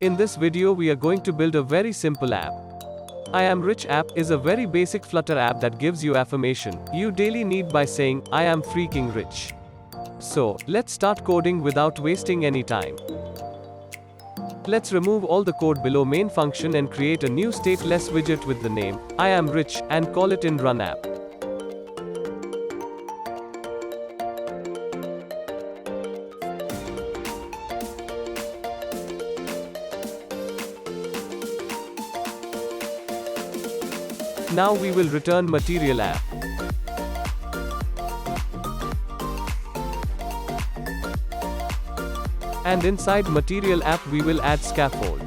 In this video we are going to build a very simple app. I Am Rich app is a very basic Flutter app that gives you affirmation you daily need by saying, I am freaking rich. So, let's start coding without wasting any time. Let's remove all the code below main function and create a new stateless widget with the name, I am rich, and call it in run app. Now we will return material app. And inside material app we will add scaffold.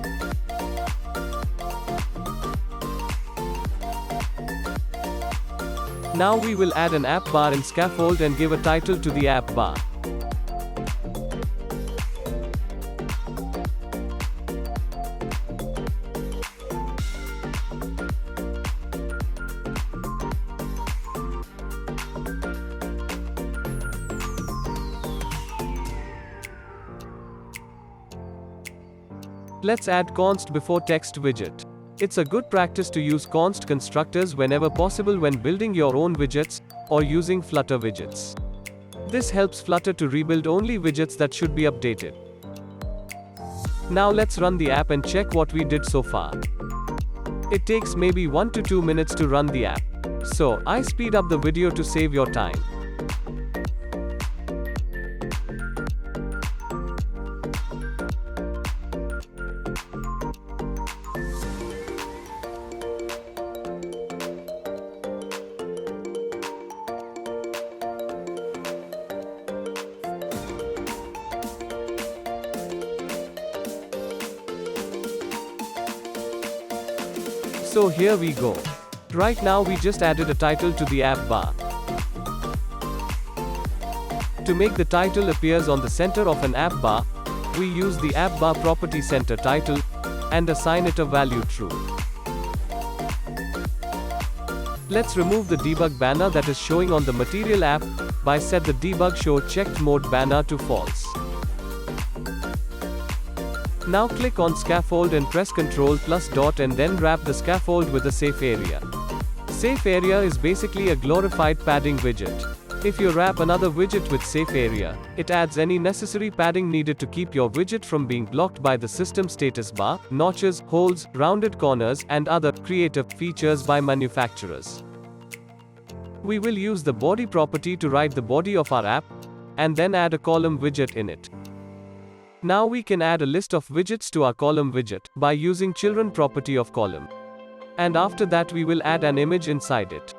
Now we will add an app bar in scaffold and give a title to the app bar. Let's add const before text widget. It's a good practice to use const constructors whenever possible when building your own widgets, or using Flutter widgets. This helps Flutter to rebuild only widgets that should be updated. Now let's run the app and check what we did so far. It takes maybe 1 to 2 minutes to run the app. So, I speed up the video to save your time. So here we go. Right now we just added a title to the app bar. To make the title appears on the center of an app bar, we use the app bar property center title, and assign it a value true. Let's remove the debug banner that is showing on the material app, by set the debug show checked mode banner to false. Now click on scaffold and press Ctrl+. And then wrap the scaffold with a safe area. Safe area is basically a glorified padding widget. If you wrap another widget with safe area, it adds any necessary padding needed to keep your widget from being blocked by the system status bar, notches, holes, rounded corners, and other creative features by manufacturers. We will use the body property to write the body of our app, and then add a column widget in it. Now we can add a list of widgets to our column widget, by using children property of column. And after that we will add an image inside it.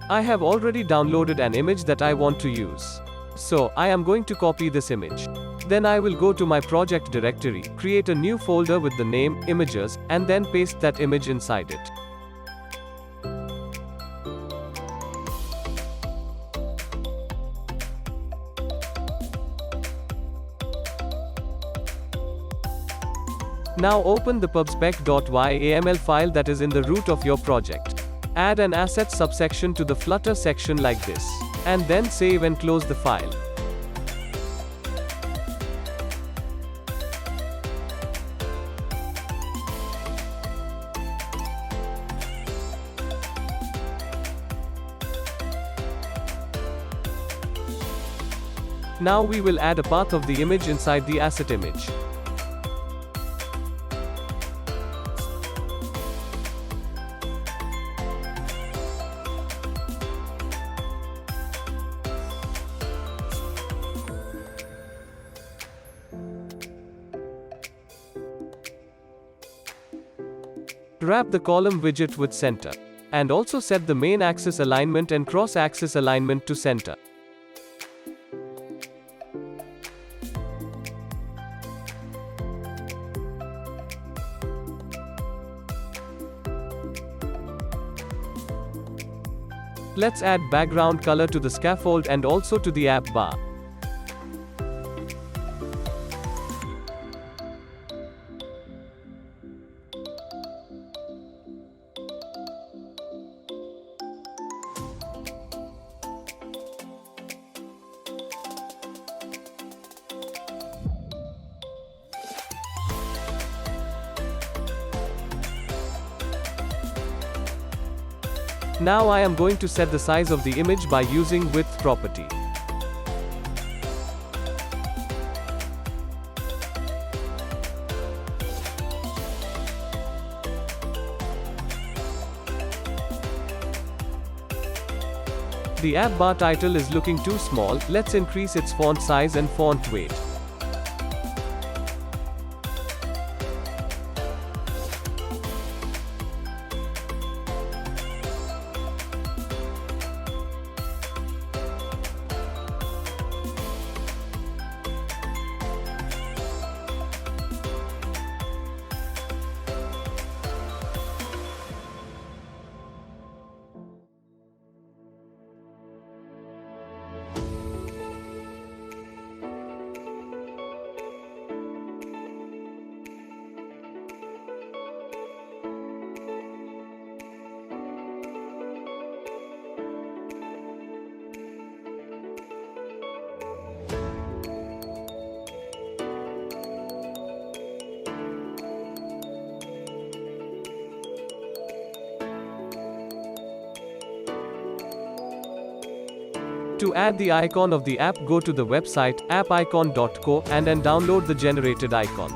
I have already downloaded an image that I want to use. So, I am going to copy this image. Then I will go to my project directory, create a new folder with the name, images, and then paste that image inside it. Now open the pubspec.yaml file that is in the root of your project. Add an assets subsection to the Flutter section like this. And then save and close the file. Now we will add a path of the image inside the asset image. Wrap the column widget with center. And also set the main axis alignment and cross-axis alignment to center. Let's add background color to the scaffold and also to the app bar. Now I am going to set the size of the image by using width property. The app bar title is looking too small, let's increase its font size and font weight. To add the icon of the app, go to the website appicon.co and then download the generated icon.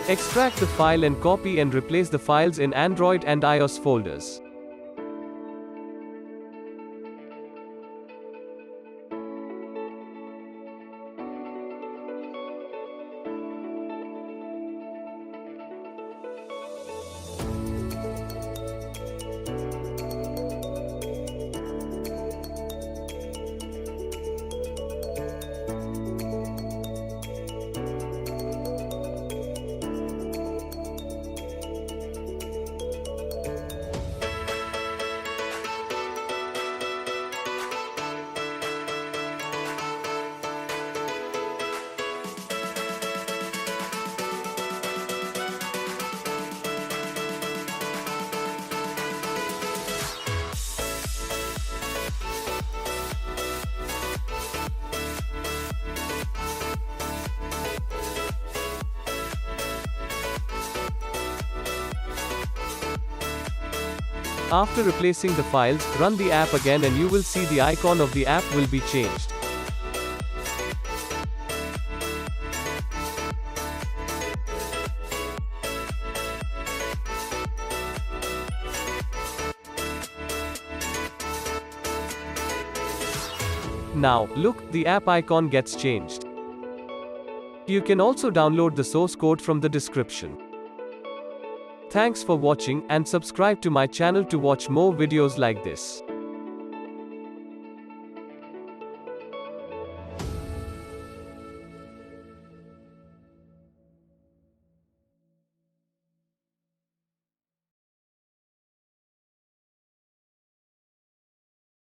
Extract the file and copy and replace the files in Android and iOS folders. After replacing the files, run the app again and you will see the icon of the app will be changed. Now, look, the app icon gets changed. You can also download the source code from the description. Thanks for watching and subscribe to my channel to watch more videos like this.